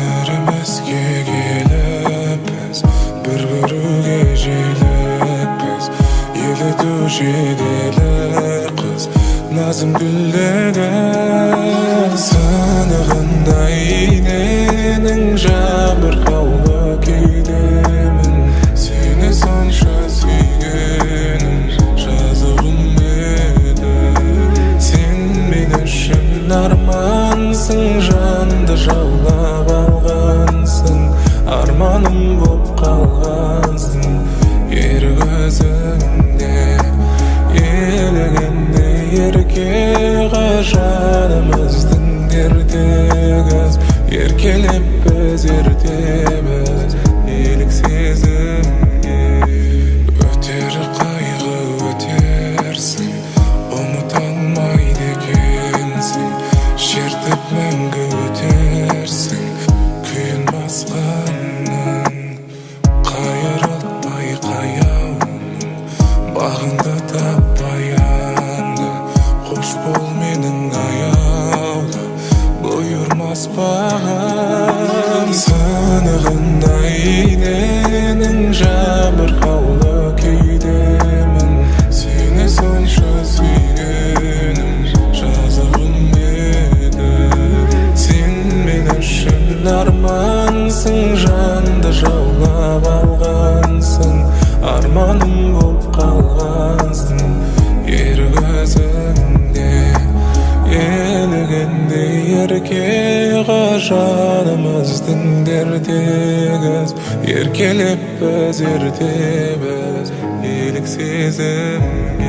Birimizge gelippiz, bir görüge jelippiz. Eli duş ediler kız, nazım güllegen. Sanıgınday nenin jabir kavga keylemin. Seni sonşa suygenim, жазығым edi. Sen men üçün armansın, жанды жаулап алғансың. Арманым боп қалғансың, ер көзіңде елігенде ерке жанымыздың дертегіз. Еркелеп біз ертеміз елік сезімге. Өтер қайғы өтерсің, ұмыта алмайды екенсің. Шертіп мәңгі өтерсің күйін басқанның. Қайырылмай қаяуның бағыңды таппай анды. Қош бол менің аяулы бұйырмас бағым. Сынығындай ненің жабырқаулы күйдемін. Сені сонша сүйгенім, жазығым еді. Сен мен үшін армансың, жанды жаулап алғансың. Арманым боп қалғансың, ер көзіңде елігенде ерке жанымыздың дертегіз. Еркелеп біз ертеміз елік сезім.